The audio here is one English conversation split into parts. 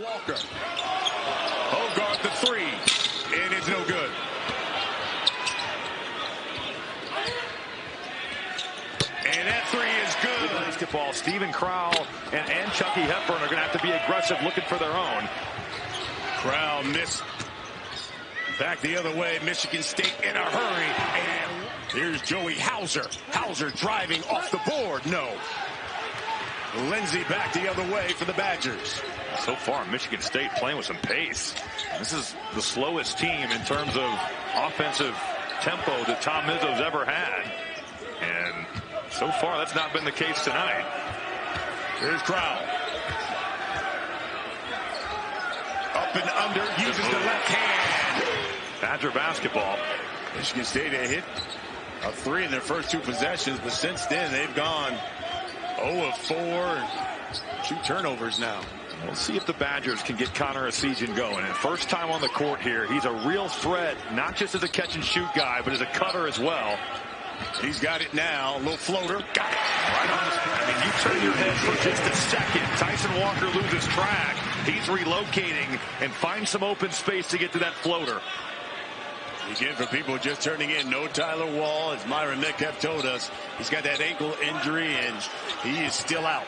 Walker. Hogarth the three, and it's no good. And that three is good. Basketball. Stephen Crowell and Chucky Hepburn are going to have to be aggressive, looking for their own. Crowell missed. Back the other way, Michigan State in a hurry. And here's Joey Hauser. Hauser driving off the board. No. Lindsey back the other way for the Badgers. So far, Michigan State playing with some pace. This is the slowest team in terms of offensive tempo that Tom Izzo's ever had. And so far, that's not been the case tonight. Here's Crowell. Up and under, uses the left hand. Badger basketball. Michigan State had hit a three in their first two possessions, but since then they've gone 0 of 4. 2 turnovers now. We'll see if the Badgers can get Connor Essegian going. And first time on the court here, he's a real threat, not just as a catch and shoot guy, but as a cutter as well. He's got it now. A little floater. Got it. Right on the, I mean, you turn your head for just a second. Tyson Walker loses track. He's relocating and finds some open space to get to that floater. Again, for people just turning in, no Tyler Wall, as Myron Metcalf told us. He's got that ankle injury, and he is still out.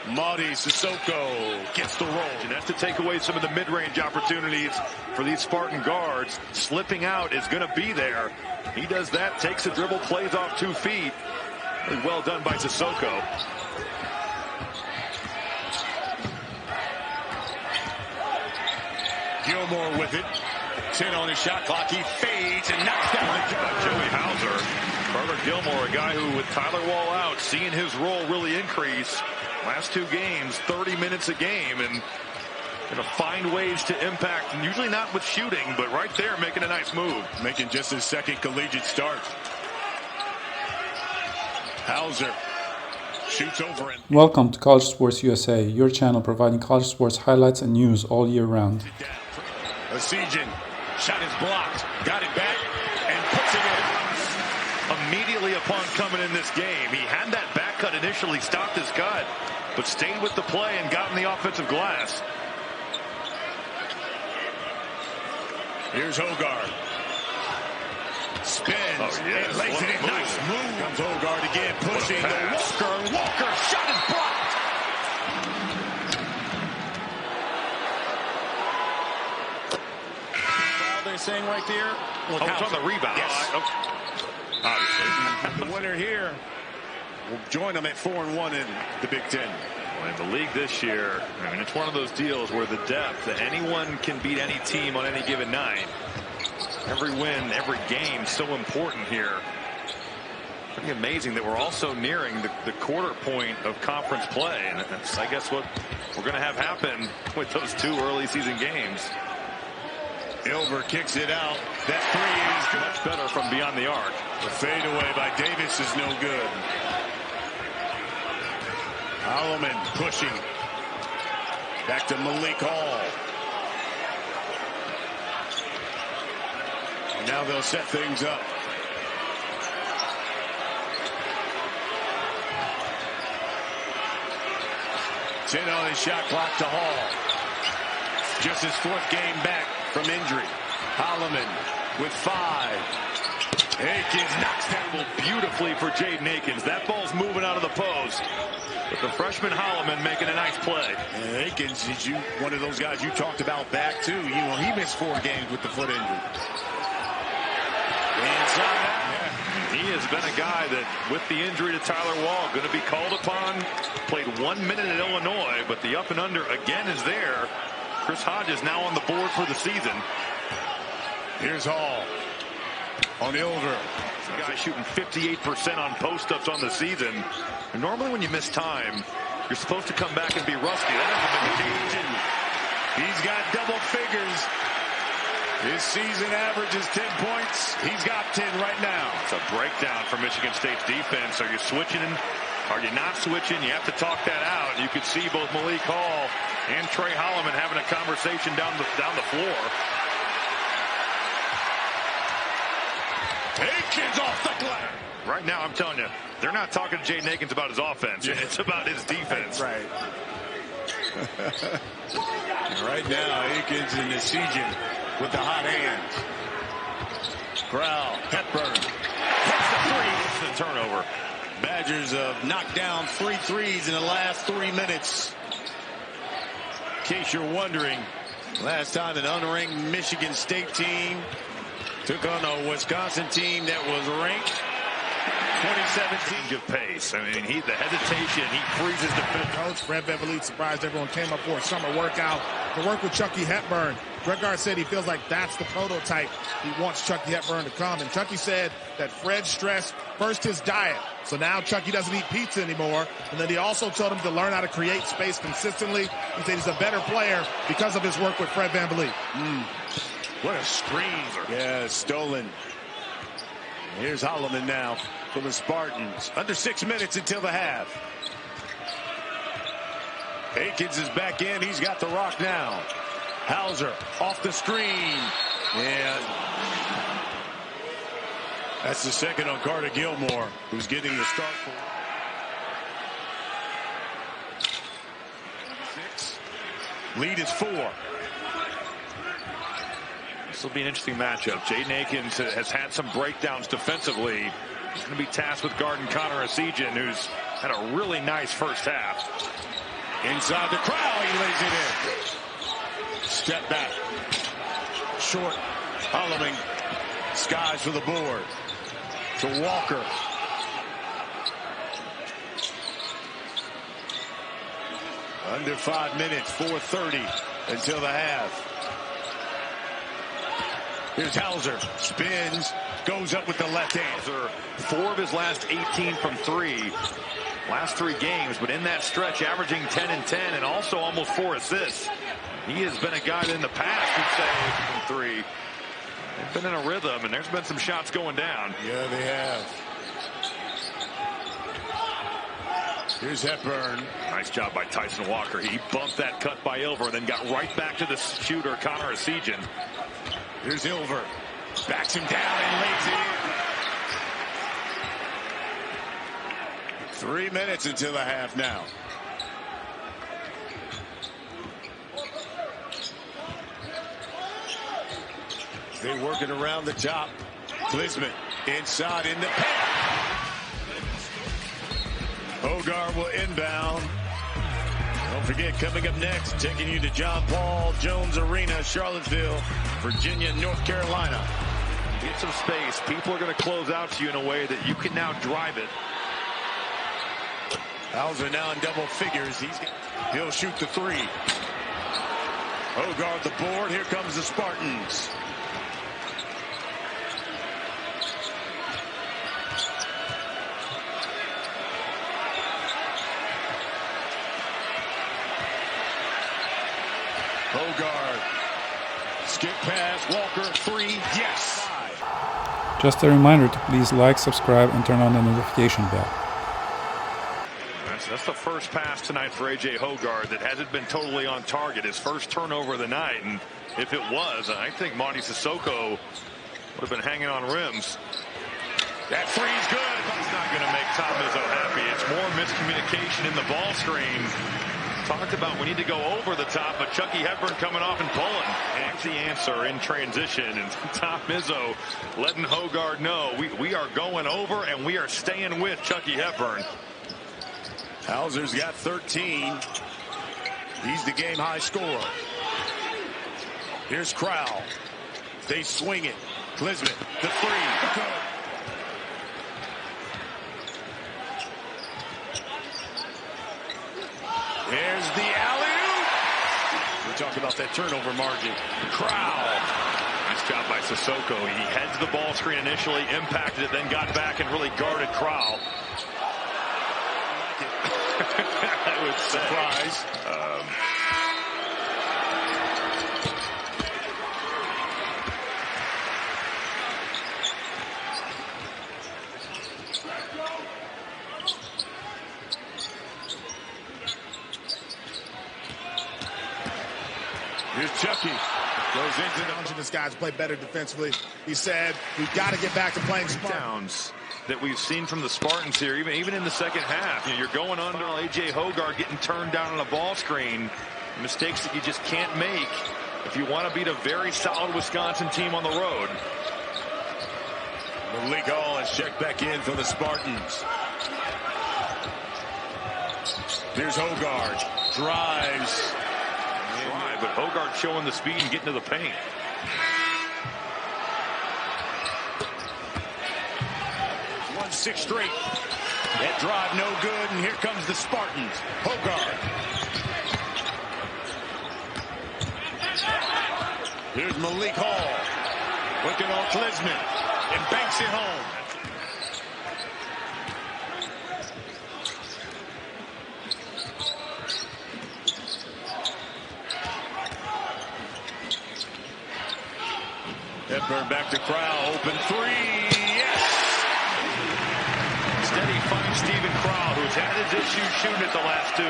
Maury Sissoko gets the roll. And that's to take away some of the mid-range opportunities for these Spartan guards. Slipping out is going to be there. He does that, takes the dribble, plays off 2 feet. Really well done by Sissoko. Gilmore with it. 10 on his shot clock. He fades and knocks down Joey Hauser. Carter Gilmore, a guy who, with Tyler Wall out, seeing his role really increase. Last 2 games, 30 minutes a game, and going to find ways to impact, and usually not with shooting, but right there making a nice move. Making just his second collegiate start. Hauser shoots over it. Welcome to College Sports USA, your channel providing college sports highlights and news all year round. Essegian, shot is blocked, got it back, and puts it in. Immediately upon coming in this game, he had that back cut initially, stopped his cut, but stayed with the play and got in the offensive glass. Here's Hogarth. Spins. Yes. And lays it in. Nice move. Comes Hogarth again, pushing the Walker. Walker shot is blocked. All they're saying right there. Well, it's on the rebound. Yes. Obviously. The winner here will join them at 4-1 in the Big Ten. Well, in the league this year, I mean, it's one of those deals where the depth that anyone can beat any team on any given night. Every win, every game, so important here. Pretty amazing that we're also nearing the quarter point of conference play, and that's, I guess, what we're going to have happen with those 2 early season games. Ilver kicks it out. That three is good. Much better from beyond the arc. The fadeaway by Davis is no good. Holloman pushing. Back to Malik Hall. And now they'll set things up. Ten on his shot clock to Hall. Just his 4th game back from injury. Holloman with 5. Akins knocks down beautifully for Jaden Akins. That ball's moving out of the post. But the freshman Holloman making a nice play. And Akins is one of those guys you talked about back too. You know, he missed 4 games with the foot injury. He has been a guy that, with the injury to Tyler Wall, going to be called upon. Played 1 minute at Illinois, but the up and under again is there. Chris Hodges now on the board for the season. Here's Hall on Ilver. The guy shooting 58% on post-ups on the season. And normally when you miss time, you're supposed to come back and be rusty. That hasn't been the case. He's got double figures. His season average is 10 points. He's got 10 right now. It's a breakdown for Michigan State's defense. Are you switching? Are you not switching? You have to talk that out. You could see both Malik Hall and Trey Holloman having a conversation down the floor. Akins off the glass. Right now, I'm telling you, they're not talking to Jaden Akins about his offense. Yeah. It's about his defense. Right. Right now, Akins and ACCN with the hot hands. Crowell, Hepburn hits the three. It's the turnover. Badgers have knocked down 3 threes in the last 3 minutes. In case you're wondering, last time an unranked Michigan State team took on a Wisconsin team that was ranked 2017 of pace. I mean, the hesitation, he freezes the coach. Fred VanVleet surprised everyone, came up for a summer workout to work with Chucky Hepburn. Greg Gard said he feels like that's the prototype. He wants Chucky Hepburn to come. And Chucky said that Fred stressed first his diet. So now Chucky doesn't eat pizza anymore. And then he also told him to learn how to create space consistently. He said he's a better player because of his work with Fred VanVleet. What a screen. Yeah, stolen. Here's Holloman now for the Spartans. Under 6 minutes until the half. Akins is back in. He's got the rock now. Hauser off the screen. And that's the second on Carter Gilmore, who's getting the start for six. Lead is 4. This will be an interesting matchup. Jaden Akins has had some breakdowns defensively. He's going to be tasked with guarding Connor ACCN, who's had a really nice first half. Inside the crowd, he lays it in. Step back. Short. Holloman. Skies for the board. To Walker. Under 5 minutes, 4:30 until the half. Here's Hauser. Spins. Goes up with the left hand. Hauser, 4 of his last 18 from 3. Last 3 games, but in that stretch, averaging 10 and 10 and also almost 4 assists. He has been a guy that in the past would say from 3. They've been in a rhythm, and there's been some shots going down. Yeah, they have. Here's Hepburn. Nice job by Tyson Walker. He bumped that cut by Ilver, then got right back to the shooter, Connor ACCN. Here's Ilver. Backs him down and lays it in. 3 minutes until the half now. They work it around the top. Klisman inside in the paint. Hogar will inbound. Don't forget, coming up next, taking you to John Paul Jones Arena, Charlottesville, Virginia, North Carolina. Get some space. People are going to close out to you in a way that you can now drive it. Hauser now in double figures. He'll shoot the 3. Hogar the board. Here comes the Spartans. Hogar. Skip pass. Walker. 3. Yes. Just a reminder to please like, subscribe, and turn on the notification bell. That's the first pass tonight for A.J. Hogar that hasn't been totally on target. His first turnover of the night, and if it was, I think Monty Sissoko would have been hanging on rims. That three's good. It's not going to make Tom Izzo happy. It's more miscommunication in the ball screen. Talked about we need to go over the top, but Chucky Hepburn coming off and pulling. And that's the answer in transition. And Tom Izzo letting Hogar know we are going over and we are staying with Chucky Hepburn. Hauser's got 13. He's the game high scorer. Here's Crowell. They swing it. Klisman, the 3. There's the alley-oop. We talk about that turnover margin. Crowell. Nice job by Sissoko. He heads the ball screen initially, impacted it, then got back and really guarded Crowell. I would surprise. Here's Chucky. Goes into Challenging this guy to play better defensively. He said, we've got to get back to playing smart. Downs. that we've seen from the Spartans here, even in the second half. You know, you're going under. A.J. Hogarth getting turned down on a ball screen. Mistakes that you just can't make if you want to beat a very solid Wisconsin team on the road. Malik Hall is checked back in for the Spartans. Here's Hogarth. Drives. But Hogarth showing the speed and getting to the paint. Won 6 straight. That drive no good, and here comes the Spartans. Hogarth. Here's Malik Hall. Looking on Klisman. And banks it home. Hepburn back to Crowell. Open 3. Yes! Steady finds Stephen Crowell, who's had his issues shooting at the last 2,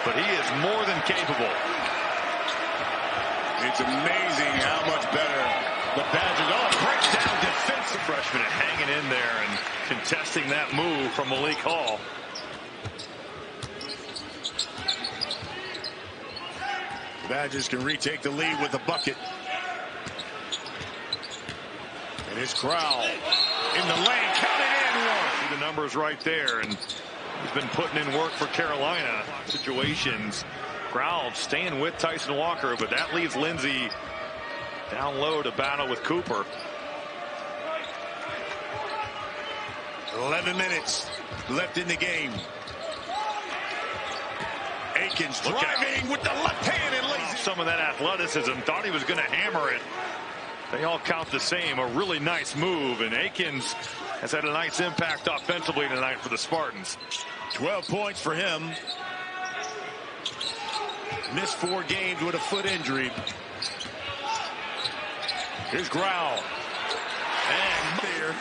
but he is more than capable. It's amazing how much better the Badgers. Oh, breaks down defensive. Freshman hanging in there and contesting that move from Malik Hall. The Badgers can retake the lead with a bucket. And it's Crowell in the lane. Count it in. 1. See the numbers right there, and he's been putting in work for Carolina. Situations. Crowell staying with Tyson Walker, but that leaves Lindsey down low to battle with Cooper. 11 minutes left in the game. Akins driving with the left hand and lays some of that athleticism. Thought he was going to hammer it. They all count the same. A really nice move, and Akins has had a nice impact offensively tonight for the Spartans. 12 points for him. Missed 4 games with a foot injury. Here's Grau. And there.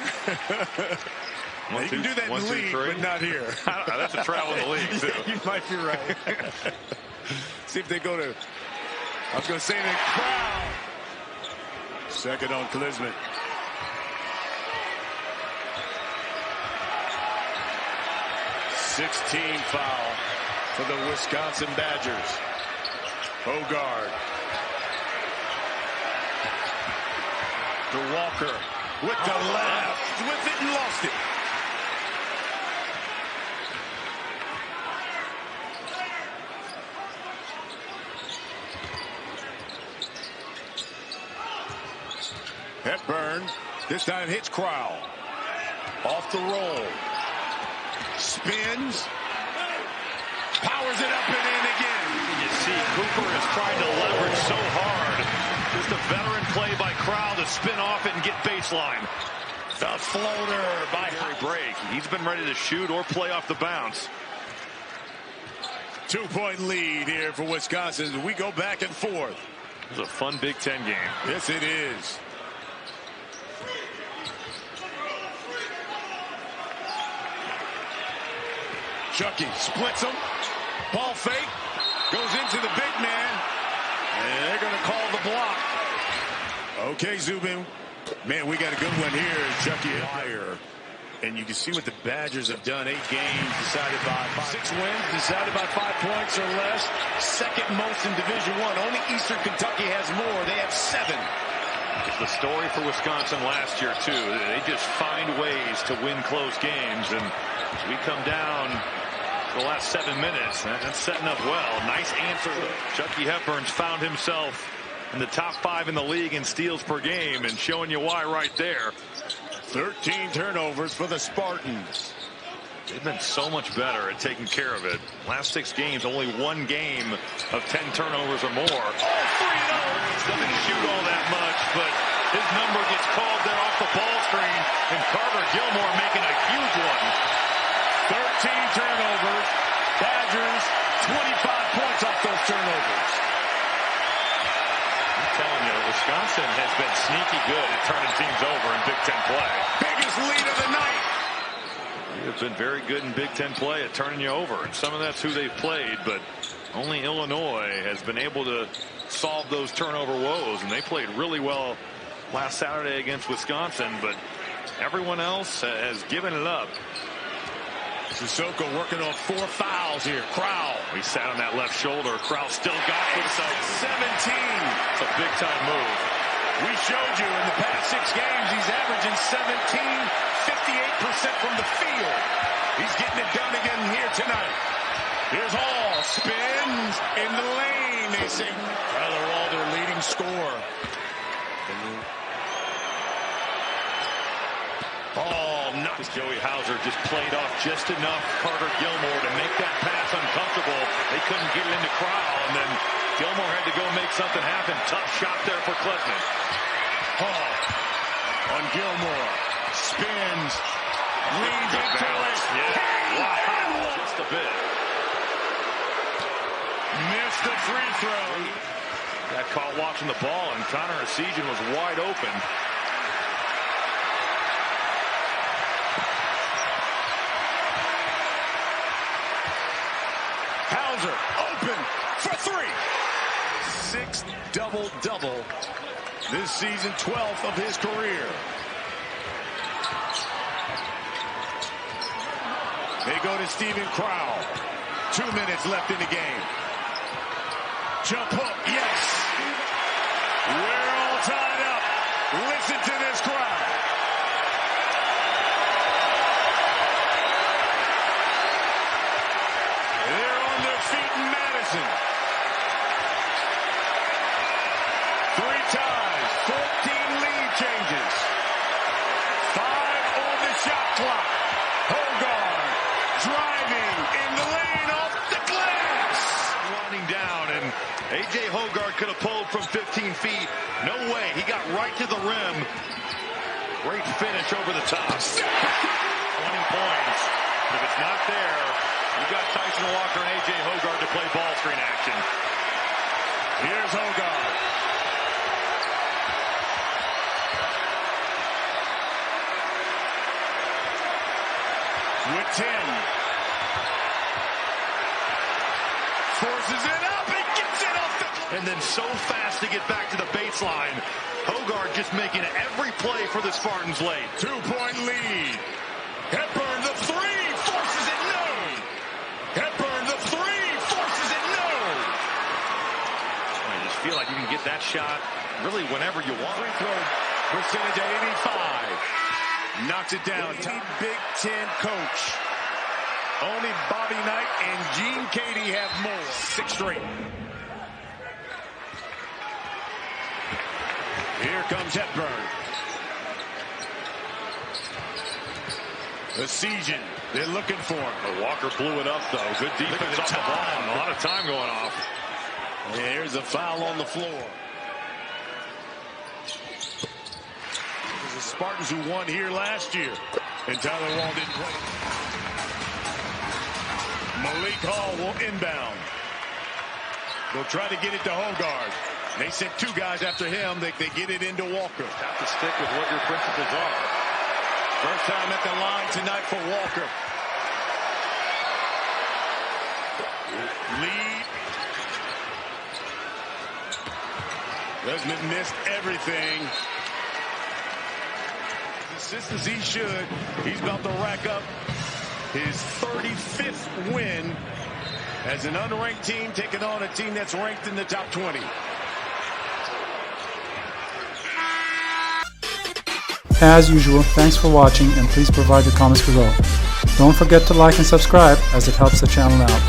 You can do that in the league, but not here. That's a travel in the league, too. You might be right. See if they go to, I was going to say that Crowell. Second on Klisman. 16 foul for the Wisconsin Badgers. Hogarth. To Walker with the left. With it and lost it. Hepburn, this time hits Crowell. Off the roll. Spins. Powers it up and in again. You see Cooper is trying to leverage so hard. Just a veteran play by Crowell to spin off it and get baseline. The floater by Harry break. He's been ready to shoot or play off the bounce. 2-point lead here for Wisconsin. We go back and forth. It was a fun Big Ten game. Yes, it is. Chucky splits him. Ball fake. Goes into the big man. And they're going to call the block. Okay, Zubin. Man, we got a good one here. Chucky higher. And you can see what the Badgers have done. 8 games decided by 6 wins, decided by 5 points or less. Second most in Division I. Only Eastern Kentucky has more. They have 7. It's the story for Wisconsin last year, too. They just find ways to win close games. And as we come down the last 7 minutes, that's setting up well. Nice answer. Chucky Hepburn's found himself in the top 5 in the league in steals per game, and showing you why right there. 13 turnovers for the Spartans. They've been so much better at taking care of it. Last 6 games, only 1 game of 10 turnovers or more. 3-0. Doesn't shoot all that much, but his number gets called there off the ball screen, and Carter Gilmore making a huge one. 13 turnovers. Badgers 25 points off those turnovers. I'm telling you, Wisconsin has been sneaky good at turning teams over in Big Ten play. Biggest lead of the night. They've been very good in Big Ten play at turning you over, and some of that's who they've played, but only Illinois has been able to solve those turnover woes, and they played really well last Saturday against Wisconsin, but Everyone else has given it up. Sissoko working on 4 fouls here. Crowell. He sat on that left shoulder. Crowell still got himself 17. It's a big-time move. We showed you in the past 6 games, he's averaging 17, 58% from the field. He's getting it done again here tonight. Here's Hall. Spins in the lane. They say Tyler Hall, their leading scorer. Ball knocks. Joey Hauser just played off just enough Carter Gilmore to make that pass uncomfortable. They couldn't get it into Crowell, and then Gilmore had to go make something happen. Tough shot there for Klesman. Hall on Gilmore. Spins. Leans into it. Yeah. Wow. Just a bit. Missed the free throw. Got caught watching the ball, and Connor Essegian was wide open. Hauser open for 3. 6th double-double this season, 12th of his career. They go to Steven Crowell. 2 minutes left in the game. Jump hook, yes. We're all tied up. Listen to this crowd. They're on their feet in Madison. 3 ties, 14 lead changes. 5 on the shot clock. Hogard driving in the lane off the glass. Running down, and A.J. Hogard could have pulled from 15 feet. No way. He got right to the rim. Great finish over the top. 20 points. If it's not there, you got Tyson Walker and A.J. Hogard to play ball screen action. Here's Hogard. With 10. Forces it up and gets it off the... And then so fast to get back to the baseline. Hogard just making every play for the Spartans late. 2-point lead. Hepburn the 3, forces it no. Hepburn the 3, forces it no. I just feel like you can get that shot really whenever you want. Free throw percentage at 85. Knocks it down. Top Big Ten coach. Only Bobby Knight and Gene Cady have more. 6 straight. Here comes Hepburn. Essegian, they're looking for him. Walker blew it up, though. Good defense off the ball. A lot of time going off. And here's a foul on the floor. The Spartans who won here last year. And Tyler Wall didn't play. Malik Hall will inbound. They'll try to get it to Hogard. They sent 2 guys after him. They get it into Walker. Have to stick with what your principles are. First time at the line tonight for Walker. Lead. Lesman missed everything. Just as he should. He's about to rack up his 35th win as an unranked team taking on a team that's ranked in the top 20. As usual, thanks for watching and please provide your comments below. Don't forget to like and subscribe as it helps the channel out.